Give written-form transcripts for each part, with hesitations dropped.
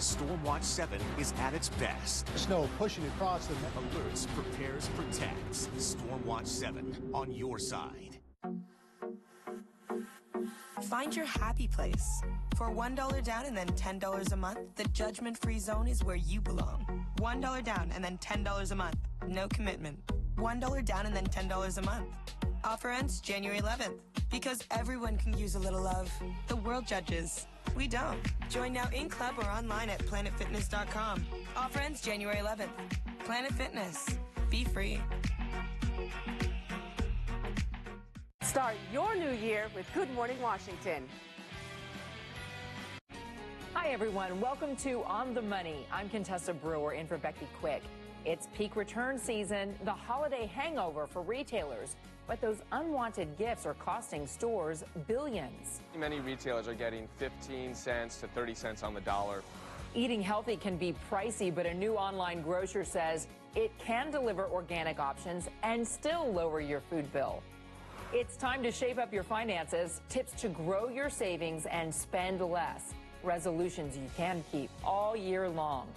Stormwatch 7 is at its best. Snow pushing across the... Alerts, prepares, protects. Stormwatch 7 on your side. Find your happy place. For $1 down and then $10 a month, the judgment-free zone is where you belong. $1 down and then $10 a month. No commitment. $1 down and then $10 a month. Offer ends January 11th. Because everyone can use a little love. The world judges. We don't. Join now in club or online at planetfitness.com. Offer ends January 11th. Planet Fitness. Be free. Start your new year with Good Morning Washington. Hi, everyone. Welcome to On the Money. I'm Contessa Brewer in for Becky Quick. It's peak return season, the holiday hangover for retailers. But those unwanted gifts are costing stores billions. Many retailers are getting 15 cents to 30 cents on the dollar. Eating healthy can be pricey, but a new online grocer says it can deliver organic options and still lower your food bill. It's time to shape up your finances, tips to grow your savings and spend less, resolutions you can keep all year long.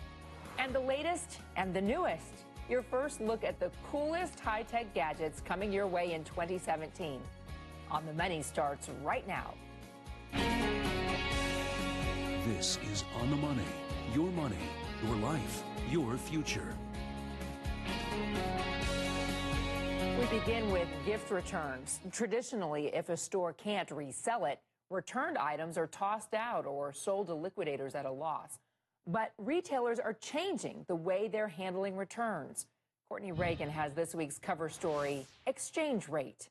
And the latest and the newest, your first look at the coolest high-tech gadgets coming your way in 2017. On the Money starts right now. This is On the Money, your life, your future. We begin with gift returns. Traditionally, if a store can't resell it, returned items are tossed out or sold to liquidators at a loss. But retailers are changing the way they're handling returns. Courtney Reagan has this week's cover story, Exchange Rate.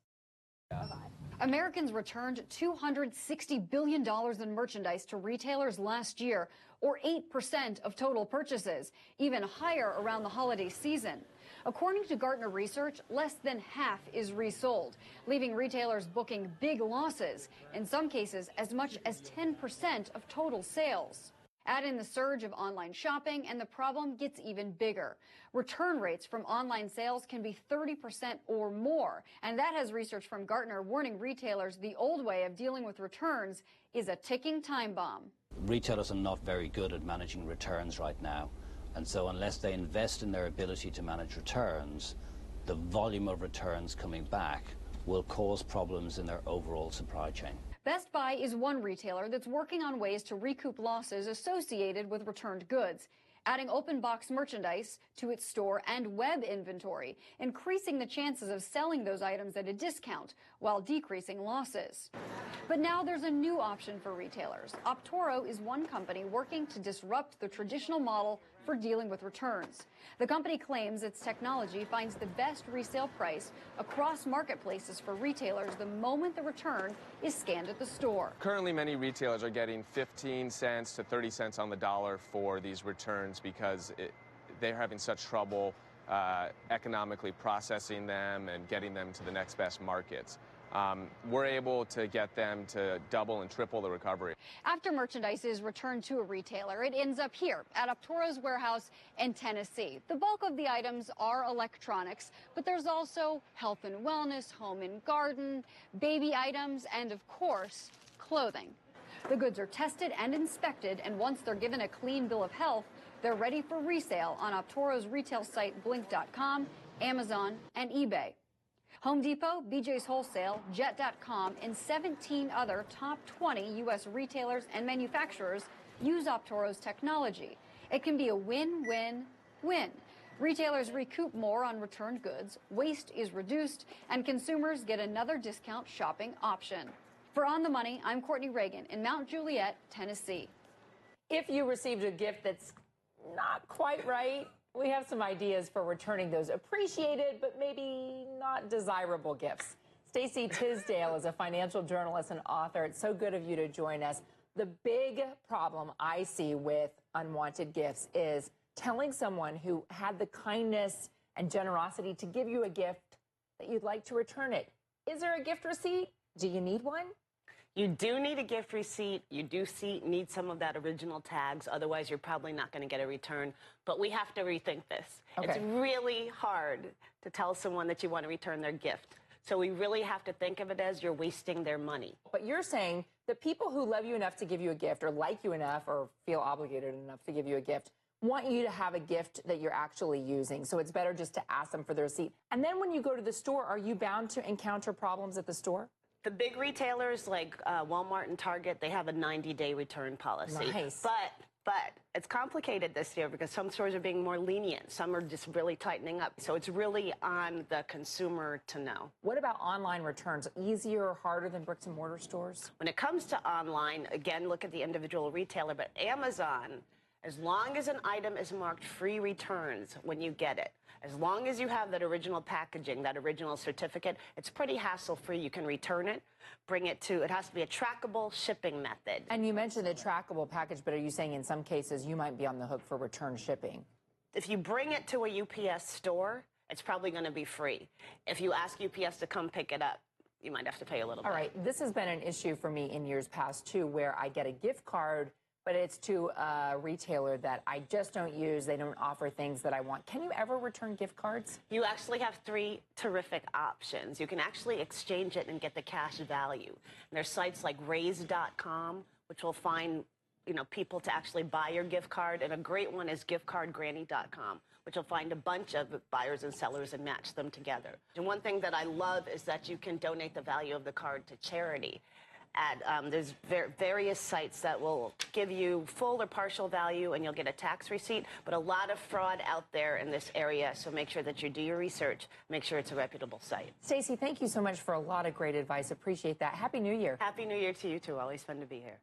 Americans returned $260 billion in merchandise to retailers last year, or 8% of total purchases, even higher around the holiday season. According to Gartner research, less than half is resold, leaving retailers booking big losses, in some cases as much as 10% of total sales. Add in the surge of online shopping, and the problem gets even bigger. Return rates from online sales can be 30% or more, and that has research from Gartner warning retailers the old way of dealing with returns is a ticking time bomb. Retailers are not very good at managing returns right now, and so unless they invest in their ability to manage returns, the volume of returns coming back will cause problems in their overall supply chain. Best Buy is one retailer that's working on ways to recoup losses associated with returned goods, adding open box merchandise to its store and web inventory, increasing the chances of selling those items at a discount while decreasing losses. But now there's a new option for retailers. Optoro is one company working to disrupt the traditional model for dealing with returns. The company claims its technology finds the best resale price across marketplaces for retailers the moment the return is scanned at the store. Currently, many retailers are getting 15 cents to 30 cents on the dollar for these returns because they're having such trouble economically processing them and getting them to the next best markets. We're able to get them to double and triple the recovery. After merchandise is returned to a retailer, it ends up here at Optoro's warehouse in Tennessee. The bulk of the items are electronics, but there's also health and wellness, home and garden, baby items, and of course, clothing. The goods are tested and inspected, and once they're given a clean bill of health, they're ready for resale on Optoro's retail site Blink.com, Amazon, and eBay. Home Depot, BJ's Wholesale, Jet.com, and 17 other top 20 U.S. retailers and manufacturers use Optoro's technology. It can be a win-win-win. Retailers recoup more on returned goods, waste is reduced, and consumers get another discount shopping option. For On the Money, I'm Courtney Reagan in Mount Juliet, Tennessee. If you received a gift that's not quite right, we have some ideas for returning those appreciated but maybe not desirable gifts. Stacey Tisdale is a financial journalist and author. It's so good of you to join us. The big problem I see with unwanted gifts is telling someone who had the kindness and generosity to give you a gift that you'd like to return it. Is there a gift receipt? Do you need one? You do need a gift receipt. You do need some of that original tags. Otherwise, you're probably not going to get a return. But we have to rethink this. Okay. It's really hard to tell someone that you want to return their gift. So we really have to think of it as you're wasting their money. But you're saying the people who love you enough to give you a gift or like you enough or feel obligated enough to give you a gift want you to have a gift that you're actually using. So it's better just to ask them for the receipt. And then when you go to the store, are you bound to encounter problems at the store? The big retailers like Walmart and Target, they have a 90-day return policy. Nice. But it's complicated this year because some stores are being more lenient. Some are just really tightening up. So it's really on the consumer to know. What about online returns? Easier or harder than bricks and mortar stores? When it comes to online, again, look at the individual retailer. But Amazon, as long as an item is marked free returns when you get it, as long as you have that original packaging, that original certificate, it's pretty hassle-free. You can return it, bring it to, it has to be a trackable shipping method. And you mentioned a trackable package, but are you saying in some cases you might be on the hook for return shipping? If you bring it to a UPS store, it's probably going to be free. If you ask UPS to come pick it up, you might have to pay a little bit. All right, this has been an issue for me in years past, too, where I get a gift card, but it's to a retailer that I just don't use. They don't offer things that I want. Can you ever return gift cards? You actually have 3 terrific options. You can actually exchange it and get the cash value. And there's sites like Raise.com, which will find people to actually buy your gift card. And a great one is giftcardgranny.com, which will find a bunch of buyers and sellers and match them together. And one thing that I love is that you can donate the value of the card to charity. There's various sites that will give you full or partial value, and you'll get a tax receipt, but a lot of fraud out there in this area, so make sure that you do your research, make sure it's a reputable site. Stacey, thank you so much for a lot of great advice. Appreciate that. Happy New Year. Happy New Year to you, too. Always fun to be here.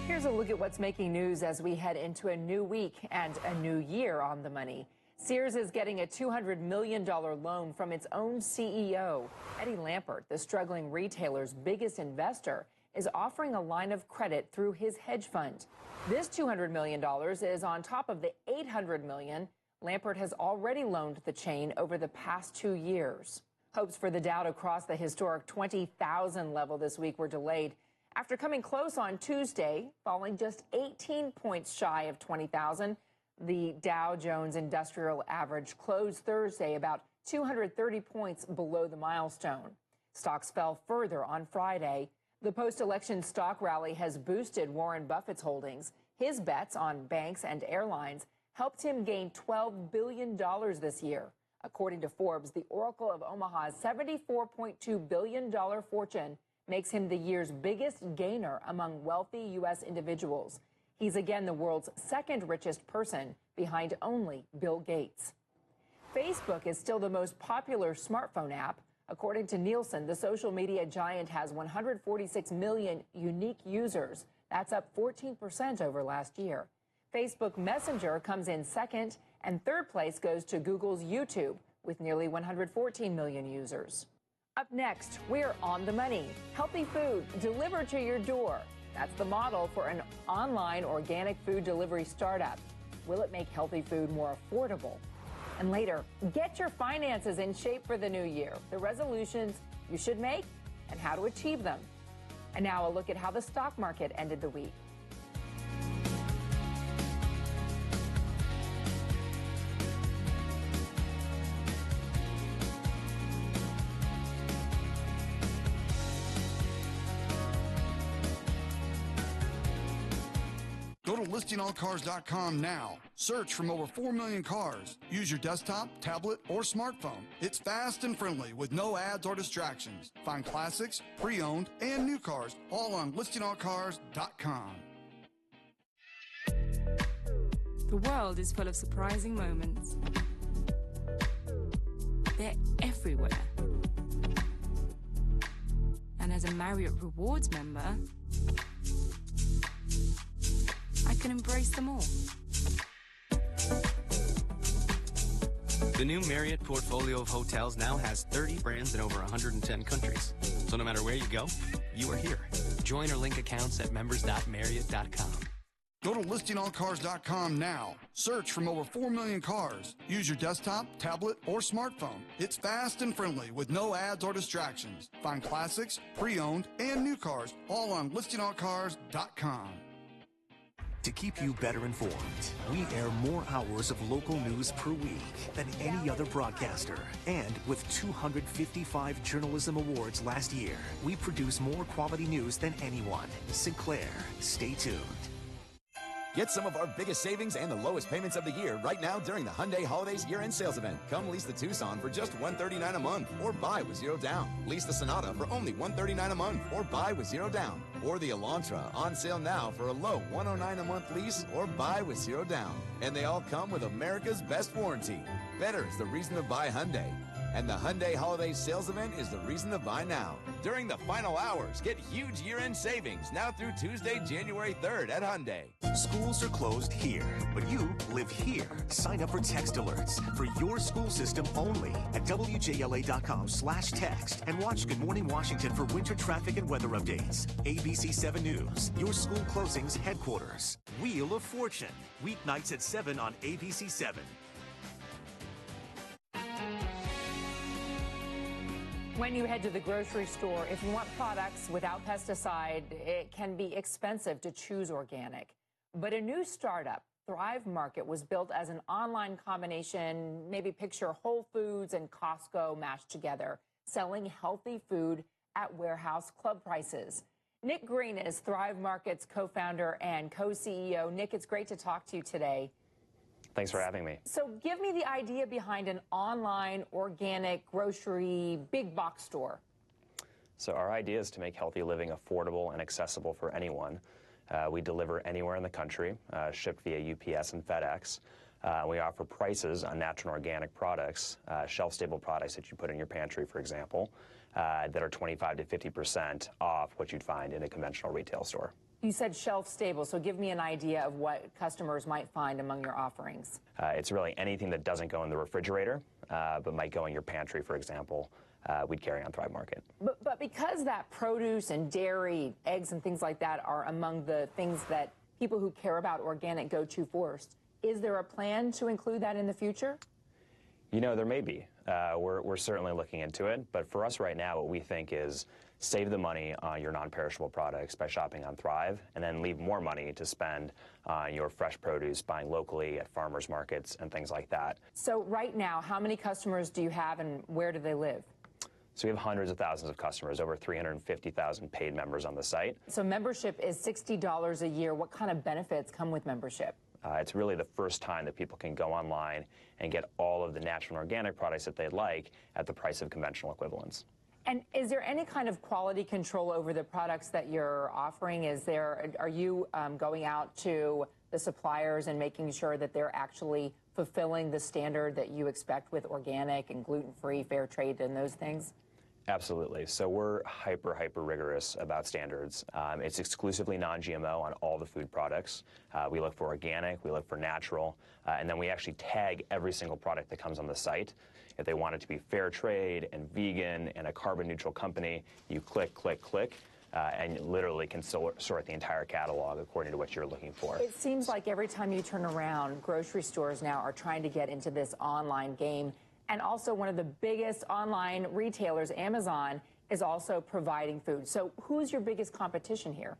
Here's a look at what's making news as we head into a new week and a new year on the money. Sears is getting a $200 million loan from its own CEO. Eddie Lampert, the struggling retailer's biggest investor, is offering a line of credit through his hedge fund. This $200 million is on top of the $800 million Lampert has already loaned the chain over the past 2 years. Hopes for the Dow to cross the historic 20,000 level this week were delayed after coming close on Tuesday, falling just 18 points shy of 20,000. The Dow Jones Industrial Average closed Thursday about 230 points below the milestone. Stocks fell further on Friday. The post-election stock rally has boosted Warren Buffett's holdings. His bets on banks and airlines helped him gain $12 billion this year. According to Forbes, the Oracle of Omaha's $74.2 billion fortune makes him the year's biggest gainer among wealthy U.S. individuals. He's again the world's second richest person, behind only Bill Gates. Facebook is still the most popular smartphone app. According to Nielsen, the social media giant has 146 million unique users. That's up 14% over last year. Facebook Messenger comes in second, and third place goes to Google's YouTube, with nearly 114 million users. Up next, we're on the money. Healthy food delivered to your door. That's the model for an online organic food delivery startup. Will it make healthy food more affordable? And later, get your finances in shape for the new year. The resolutions you should make and how to achieve them. And now a look at how the stock market ended the week. Go to listingallcars.com now. Search from over 4 million cars. Use your desktop, tablet, or smartphone. It's fast and friendly with no ads or distractions. Find classics, pre-owned, and new cars all on listingallcars.com. The world is full of surprising moments. They're everywhere. And as a Marriott Rewards member, I can embrace them all. The new Marriott portfolio of hotels now has 30 brands in over 110 countries. So no matter where you go, you are here. Join or link accounts at members.marriott.com. Go to listingallcars.com now. Search from over 4 million cars. Use your desktop, tablet, or smartphone. It's fast and friendly with no ads or distractions. Find classics, pre-owned, and new cars all on listingallcars.com. to keep you better informed. We air more hours of local news per week than any other broadcaster. And with 255 journalism awards last year, we produce more quality news than anyone. Sinclair. Stay tuned. Get some of our biggest savings and the lowest payments of the year right now during the Hyundai Holidays year-end sales event. Come lease the Tucson for just $139 a month or buy with 0 down. Lease the Sonata for only $139 a month or buy with 0 down. Or the Elantra on sale now for a low $109 a month lease or buy with 0 down. And they all come with America's best warranty. Better is the reason to buy Hyundai. And the Hyundai Holiday Sales Event is the reason to buy now. During the final hours, get huge year-end savings now through Tuesday, January 3rd at Hyundai. Schools are closed here, but you live here. Sign up for text alerts for your school system only at WJLA.com/text and watch Good Morning Washington for winter traffic and weather updates. ABC 7 News, your school closings headquarters. Wheel of Fortune, weeknights at 7 on ABC 7. When you head to the grocery store, if you want products without pesticide, it can be expensive to choose organic. But a new startup, Thrive Market, was built as an online combination. Maybe picture Whole Foods and Costco mashed together, selling healthy food at warehouse club prices. Nick Green is Thrive Market's co-founder and co-CEO. Nick, it's great to talk to you today. Thanks for having me. So give me the idea behind an online organic grocery big box store. So our idea is to make healthy living affordable and accessible for anyone. We deliver anywhere in the country, shipped via UPS and FedEx. We offer prices on natural and organic products, shelf-stable products that you put in your pantry, for example, that are 25 to 50% off what you'd find in a conventional retail store. You said shelf-stable, so give me an idea of what customers might find among your offerings. It's really anything that doesn't go in the refrigerator, but might go in your pantry, for example, we'd carry on Thrive Market. But because that produce and dairy, eggs and things like that are among the things that people who care about organic go to first, is there a plan to include that in the future? You know, there may be. We're certainly looking into it, but for us right now, what we think is save the money on your non-perishable products by shopping on Thrive, and then leave more money to spend on your fresh produce, buying locally at farmers markets and things like that. So right now, how many customers do you have and where do they live? So we have hundreds of thousands of customers, over 350,000 paid members on the site. So membership is $60 a year. What kind of benefits come with membership? It's really the first time that people can go online and get all of the natural and organic products that they'd like at the price of conventional equivalents. And is there any kind of quality control over the products that you're offering? Are you going out to the suppliers and making sure that they're actually fulfilling the standard that you expect with organic and gluten-free, fair trade, and those things? Absolutely. So we're hyper rigorous about standards. It's exclusively non-GMO on all the food products. We look for organic, we look for natural, and then we actually tag every single product that comes on the site. If they want it to be fair trade and vegan and a carbon neutral company, you click, and you literally can sort the entire catalog according to what you're looking for. It seems like every time you turn around, grocery stores now are trying to get into this online game. And also one of the biggest online retailers, Amazon, is also providing food. So who's your biggest competition here?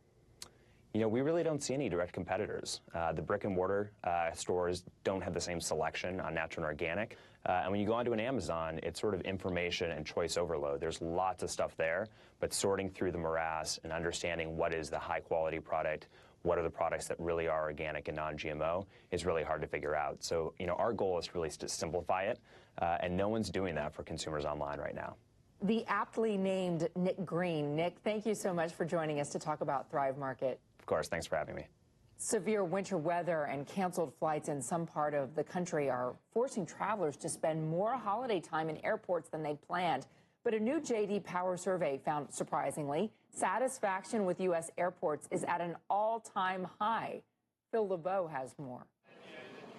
You know, we really don't see any direct competitors. The brick and mortar stores don't have the same selection on natural and organic. And when you go onto an Amazon, it's sort of information and choice overload. There's lots of stuff there, but sorting through the morass and understanding what is the high quality product, what are the products that really are organic and non-GMO is really hard to figure out. So, you know, our goal is really to simplify it, and no one's doing that for consumers online right now. The aptly named Nick Green. Nick, thank you so much for joining us to talk about Thrive Market. Of course, thanks for having me. Severe winter weather and canceled flights in some part of the country are forcing travelers to spend more holiday time in airports than they'd planned. But a new J.D. Power survey found, surprisingly, satisfaction with U.S. airports is at an all-time high. Phil LeBeau has more.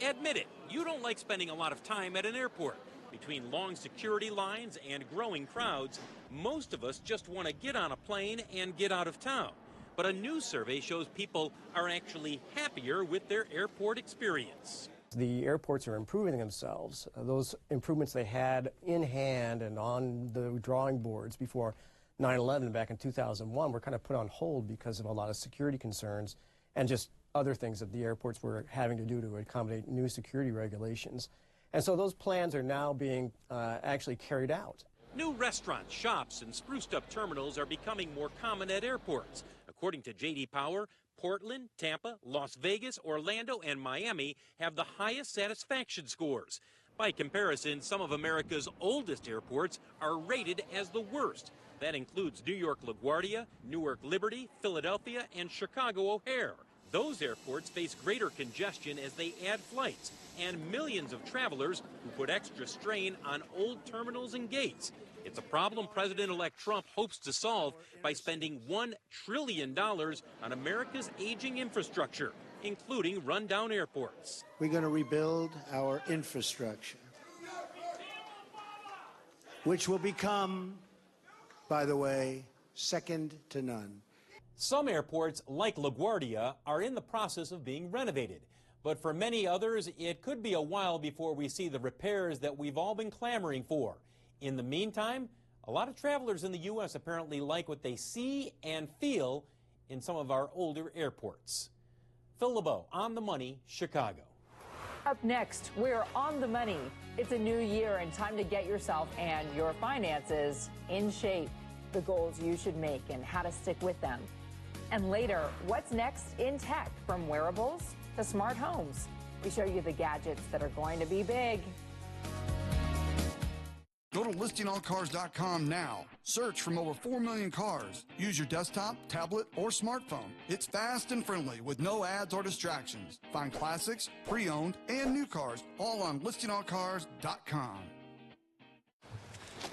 Admit it, you don't like spending a lot of time at an airport. Between long security lines and growing crowds, most of us just want to get on a plane and get out of town. But a new survey shows people are actually happier with their airport experience. The airports are improving themselves. Those improvements they had in hand and on the drawing boards before 9/11 back in 2001 were kind of put on hold because of a lot of security concerns and just other things that the airports were having to do to accommodate new security regulations. And so those plans are now being actually carried out. New restaurants, shops, and spruced-up terminals are becoming more common at airports. According to J.D. Power, Portland, Tampa, Las Vegas, Orlando, and Miami have the highest satisfaction scores. By comparison, some of America's oldest airports are rated as the worst. That includes New York LaGuardia, Newark Liberty, Philadelphia, and Chicago O'Hare. Those airports face greater congestion as they add flights and millions of travelers who put extra strain on old terminals and gates. It's a problem President-elect Trump hopes to solve by spending $1 trillion on America's aging infrastructure, including rundown airports. We're going to rebuild our infrastructure, which will become, by the way, second to none. Some airports, like LaGuardia, are in the process of being renovated. But for many others, it could be a while before we see the repairs that we've all been clamoring for. In the meantime, a lot of travelers in the U.S. apparently like what they see and feel in some of our older airports. Phil LeBeau, On the Money, Chicago. Up next, we're on the money. It's a new year and time to get yourself and your finances in shape. The goals you should make and how to stick with them. And later, what's next in tech, from wearables to smart homes? We show you the gadgets that are going to be big. Go to listingallcars.com now. Search from over 4 million cars. Use your desktop, tablet, or smartphone. It's fast and friendly with no ads or distractions. Find classics, pre-owned, and new cars all on listingallcars.com.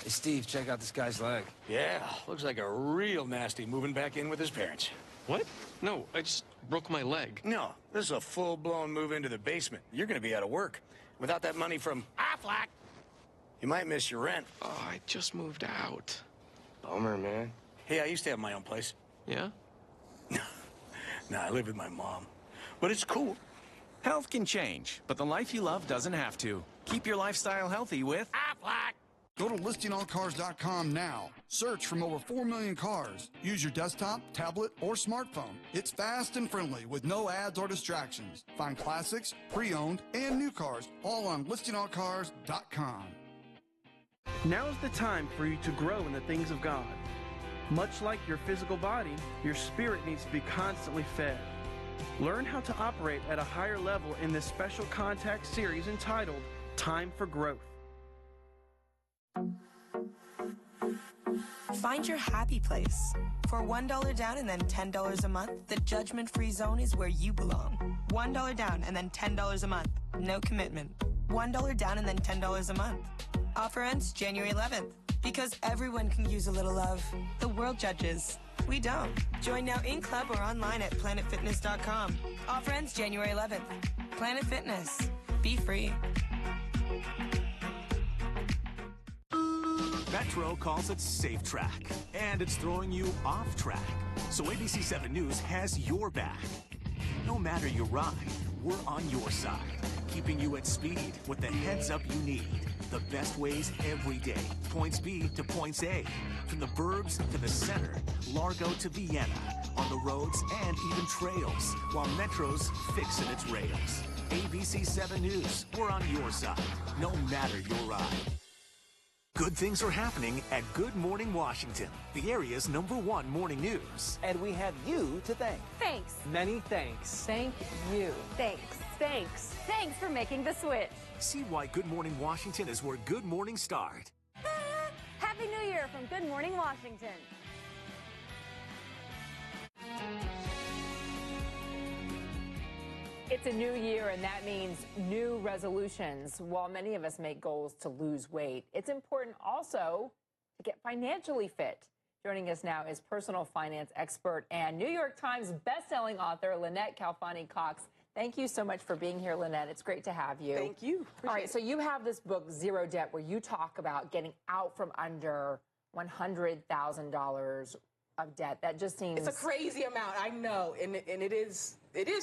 Hey, Steve, check out this guy's leg. Yeah, looks like a real nasty moving back in with his parents. What? No, I just broke my leg. No, this is a full-blown move into the basement. You're going to be out of work. Without that money from Aflac, you might miss your rent. Oh, I just moved out. Bummer, man. Hey, I used to have my own place. Yeah? Nah, I live with my mom. But it's cool. Health can change, but the life you love doesn't have to. Keep your lifestyle healthy with Aflac. Go to listingallcars.com now. Search from over 4 million cars. Use your desktop, tablet, or smartphone. It's fast and friendly with no ads or distractions. Find classics, pre-owned, and new cars all on listingallcars.com. Now's the time for you to grow in the things of God. Much like your physical body, your spirit needs to be constantly fed. Learn how to operate at a higher level in this special contact series entitled Time for Growth. Find your happy place. For $1 down and then $10 a month, the judgment-free zone is where you belong. $1 down and then $10 a month. No commitment. $1 down and then $10 a month. Offer ends January 11th. Because everyone can use a little love. The world judges. We don't. Join now in club or online at planetfitness.com. Offer ends January 11th. Planet Fitness. Be free. Metro calls it Safe Track, and it's throwing you off track. So ABC 7 News has your back. No matter your ride, we're on your side, keeping you at speed with the heads up you need. The best ways every day. Points B to points A. From the burbs to the center, Largo to Vienna, on the roads and even trails, while Metro's fixing its rails. ABC 7 News, we're on your side, no matter your ride. Good things are happening at Good Morning Washington, the area's #1 morning news. And we have you to thank. Thanks. Many thanks. Thank you. Thanks. Thanks. Thanks for making the switch. See why Good Morning Washington is where good mornings start. Happy New Year from Good Morning Washington. It's a new year, and that means new resolutions. While many of us make goals to lose weight, it's important also to get financially fit. Joining us now is personal finance expert and New York Times bestselling author Lynette Calfani-Cox. Thank you so much for being here, Lynette. It's great to have you. Thank you. All right, so you have this book, Zero Debt, where you talk about getting out from under $100,000 of debt. That just seems... It's a crazy amount, I know, and it is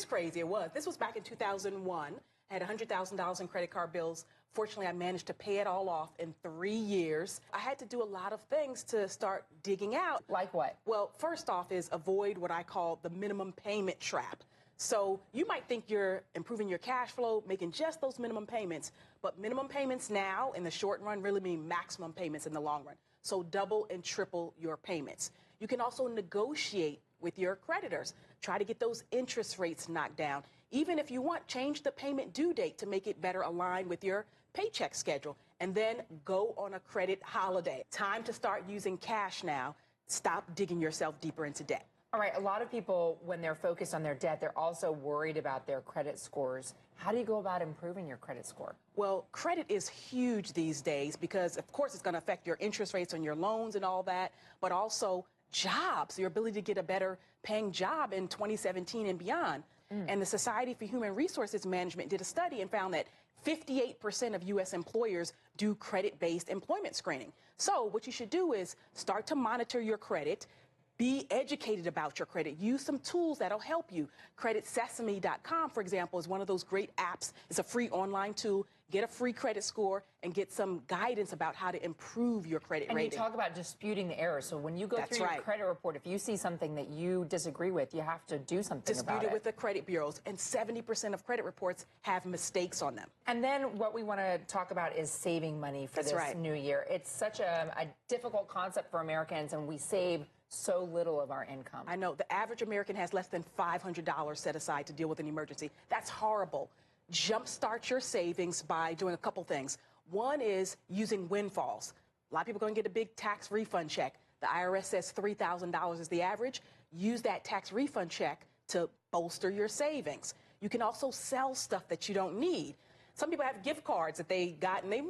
crazy. It was. This was back in 2001. I had $100,000 in credit card bills. Fortunately, I managed to pay it all off in 3 years. I had to do a lot of things to start digging out. Like what? Well, first off is avoid what I call the minimum payment trap. So you might think you're improving your cash flow, making just those minimum payments, but minimum payments now in the short run really mean maximum payments in the long run. So double and triple your payments. You can also negotiate with your creditors. Try to get those interest rates knocked down. Even if you want, change the payment due date to make it better align with your paycheck schedule. And then go on a credit holiday. Time to start using cash now. Stop digging yourself deeper into debt. All right, a lot of people, when they're focused on their debt, they're also worried about their credit scores. How do you go about improving your credit score? Well, credit is huge these days because, of course, it's going to affect your interest rates on your loans and all that, but also jobs, your ability to get a better paying job in 2017 and beyond. And the Society for Human Resources Management did a study and found that 58% of U.S. employers do credit-based employment screening. So what you should do is start to monitor your credit, be educated about your credit, use some tools that'll help you. CreditSesame.com, for example, is one of those great apps. It's a free online tool. Get a free credit score and get some guidance about how to improve your credit rating. And you talk about disputing the errors. So when you go through your credit report, if you see something that you disagree with, you have to do something about it. Dispute it with the credit bureaus. And 70% of credit reports have mistakes on them. And then what we want to talk about is saving money for this new year. It's such a difficult concept for Americans, and we save so little of our income. I know. The average American has less than $500 set aside to deal with an emergency. That's horrible. Jumpstart your savings by doing a couple things. One is using windfalls. A lot of people are going to get a big tax refund check. The IRS says $3,000 is the average. Use that tax refund check to bolster your savings. You can also sell stuff that you don't need. Some people have gift cards that they got and they,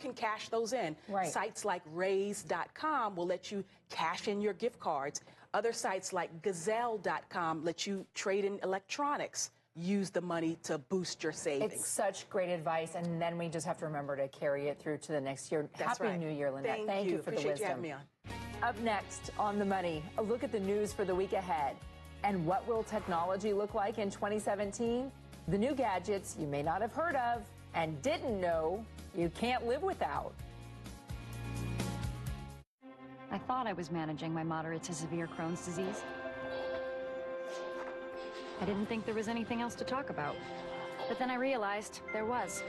can cash those in. Right. Sites like Raise.com will let you cash in your gift cards. Other sites like Gazelle.com let you trade in electronics. Use the money to boost your savings. It's such great advice, and then we just have to remember to carry it through to the next year. That's Happy right. New Year, Lynette. Thank you for Appreciate the wisdom. You having me on. Up next on The Money, a look at the news for the week ahead. And what will technology look like in 2017? The new gadgets you may not have heard of and didn't know you can't live without. I thought I was managing my moderate to severe Crohn's disease. I didn't think there was anything else to talk about. But then I realized there was.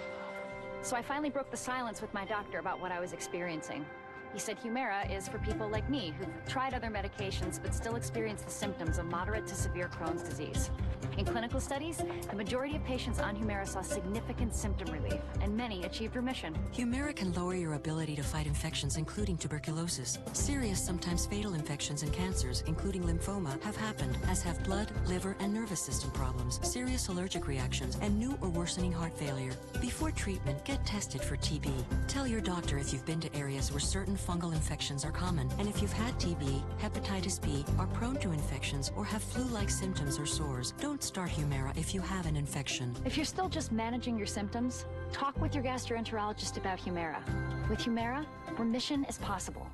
So I finally broke the silence with my doctor about what I was experiencing. He said Humira is for people like me who've tried other medications but still experience the symptoms of moderate to severe Crohn's disease. In clinical studies, the majority of patients on Humira saw significant symptom relief, and many achieved remission. Humira can lower your ability to fight infections, including tuberculosis. Serious, sometimes fatal infections and cancers, including lymphoma, have happened, as have blood, liver, and nervous system problems, serious allergic reactions, and new or worsening heart failure. Before treatment, get tested for TB. Tell your doctor if you've been to areas where certain fungal infections are common, and if you've had TB, hepatitis B, are prone to infections, or have flu-like symptoms or sores. Don't start Humira if you have an infection. If you're still just managing your symptoms, talk with your gastroenterologist about Humira. With Humira, remission is possible.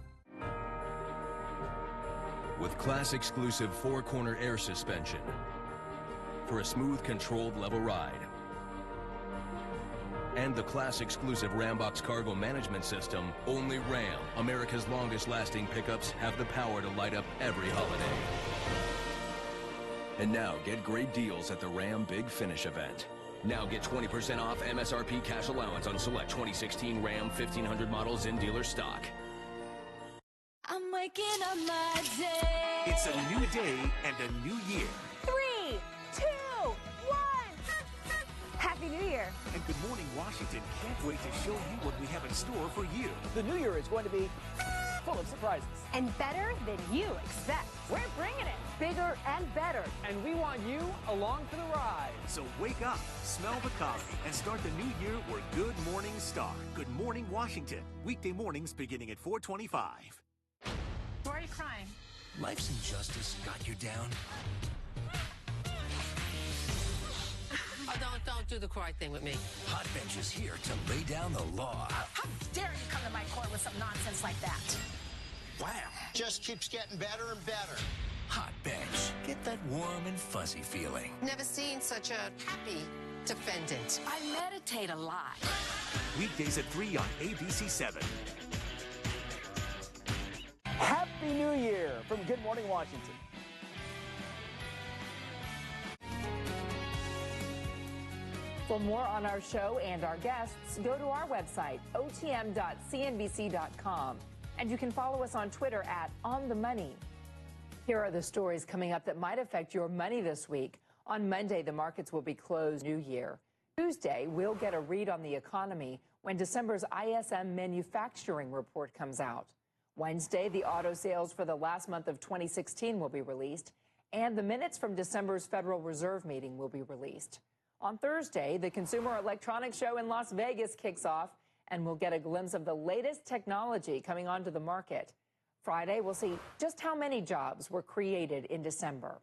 With class-exclusive 4-corner air suspension for a smooth, controlled level ride. And the class-exclusive Rambox cargo management system, only Ram, America's longest-lasting pickups, have the power to light up every holiday. And now, get great deals at the Ram Big Finish event. Now get 20% off MSRP cash allowance on select 2016 Ram 1500 models in dealer stock. I'm waking up my day. It's a new day and a new year. 3, 2, 1. Happy New Year. And Good Morning Washington can't wait to show you what we have in store for you. The new year is going to be full of surprises. And better than you expect. We're bringing it bigger and better. And we want you along for the ride. So wake up, smell the coffee, and start the new year where Good Morning Star. Good Morning Washington. Weekday mornings beginning at 4:25. Why are you crying? Life's injustice got you down. Oh, don't do the cry thing with me. Hot Bench is here to lay down the law. How dare you come to my court with some nonsense like that? Wow. Just keeps getting better and better. Hot Bench. Get that warm and fuzzy feeling. Never seen such a happy defendant. I meditate a lot. Weekdays at 3 on ABC 7. Happy New Year from Good Morning Washington. For more on our show and our guests, go to our website, otm.cnbc.com. And you can follow us on Twitter at OnTheMoney. Here are the stories coming up that might affect your money this week. On Monday, the markets will be closed New Year. Tuesday, we'll get a read on the economy when December's ISM manufacturing report comes out. Wednesday, the auto sales for the last month of 2016 will be released, and the minutes from December's Federal Reserve meeting will be released. On Thursday, the Consumer Electronics Show in Las Vegas kicks off, and we'll get a glimpse of the latest technology coming onto the market. Friday, we'll see just how many jobs were created in December.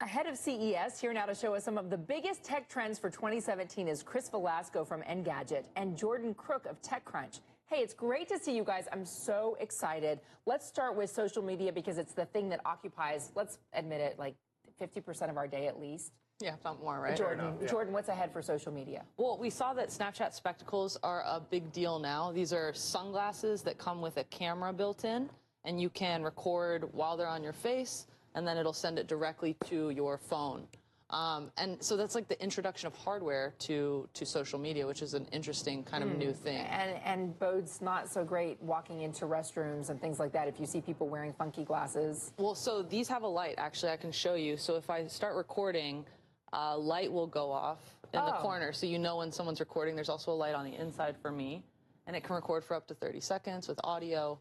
Ahead of CES, here now to show us some of the biggest tech trends for 2017 is Chris Velasco from Engadget and Jordan Crook of TechCrunch. Hey, it's great to see you guys. I'm so excited. Let's start with social media because it's the thing that occupies, let's admit it, like 50% of our day at least. Yeah, if not more, right? Jordan, what's ahead for social media? Well, we saw that Snapchat Spectacles are a big deal now. These are sunglasses that come with a camera built in, and you can record while they're on your face, and then it'll send it directly to your phone. And so that's like the introduction of hardware to social media, which is an interesting kind of new thing. And bodes not so great walking into restrooms and things like that if you see people wearing funky glasses. Well, so these have a light, actually, I can show you. So if I start recording, light will go off in the corner, so you know when someone's recording. There's also a light on the inside for me, and it can record for up to 30 seconds with audio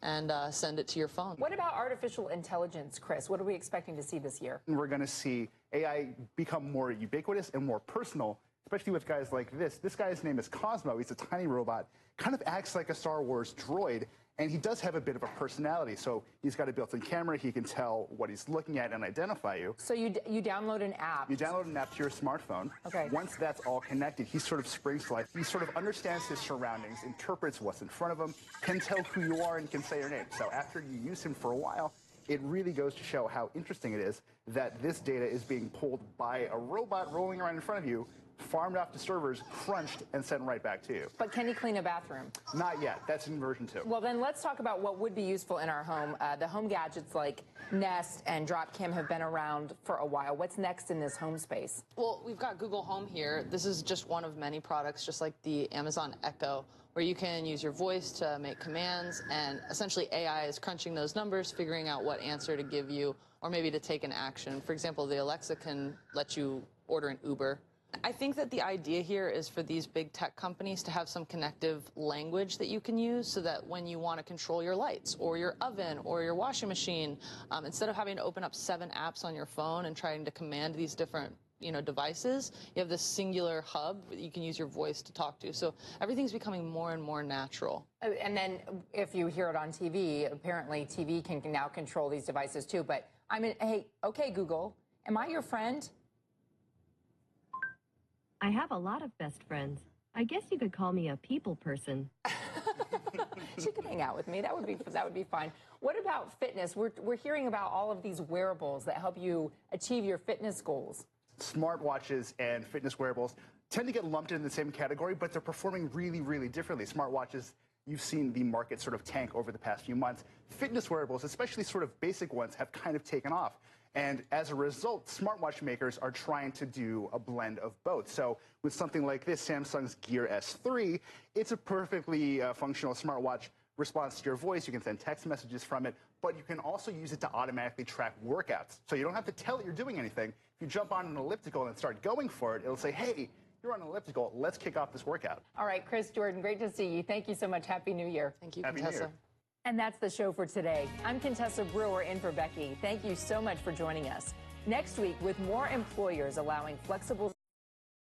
and send it to your phone. What about artificial intelligence, Chris? What are we expecting to see this year? We're going to see AI become more ubiquitous and more personal, especially with guys like this. This guy's name is Cosmo. He's a tiny robot, kind of acts like a Star Wars droid, and he does have a bit of a personality. So he's got a built-in camera. He can tell what he's looking at and identify you. So you download an app. You download an app to your smartphone. Okay. Once that's all connected, he sort of springs to life. He sort of understands his surroundings, interprets what's in front of him, can tell who you are, and can say your name. So after you use him for a while, it really goes to show how interesting it is that this data is being pulled by a robot rolling around in front of you, farmed off to servers, crunched, and sent right back to you. But can he clean a bathroom? Not yet. That's in version 2. Well, then let's talk about what would be useful in our home. The home gadgets like Nest and Dropcam have been around for a while. What's next in this home space? Well, we've got Google Home here. This is just one of many products, just like the Amazon Echo, where you can use your voice to make commands, and essentially AI is crunching those numbers, figuring out what answer to give you, or maybe to take an action. For example, the Alexa can let you order an Uber. I think that the idea here is for these big tech companies to have some connective language that you can use so that when you want to control your lights or your oven or your washing machine, instead of having to open up 7 apps on your phone and trying to command these different devices, you have this singular hub that you can use your voice to talk to. So everything's becoming more and more natural. And then if you hear it on TV, apparently TV can now control these devices too. But I mean, hey, okay, Google, am I your friend? I have a lot of best friends. I guess you could call me a people person. She could hang out with me. That would be fine. What about fitness? We're hearing about all of these wearables that help you achieve your fitness goals. Smartwatches and fitness wearables tend to get lumped in the same category, but they're performing really, really differently. Smartwatches, you've seen the market sort of tank over the past few months. Fitness wearables, especially sort of basic ones, have kind of taken off. And as a result, smartwatch makers are trying to do a blend of both. So with something like this, Samsung's Gear S3, it's a perfectly functional smartwatch, responds to your voice. You can send text messages from it, but you can also use it to automatically track workouts. So you don't have to tell it you're doing anything. If you jump on an elliptical and start going for it, it'll say, hey, you're on an elliptical. Let's kick off this workout. All right, Chris, Jordan, great to see you. Thank you so much. Happy New Year. Thank you, Happy Contessa. New Year. And that's the show for today. I'm Contessa Brewer in for Becky. Thank you so much for joining us. Next week, with more employers allowing flexible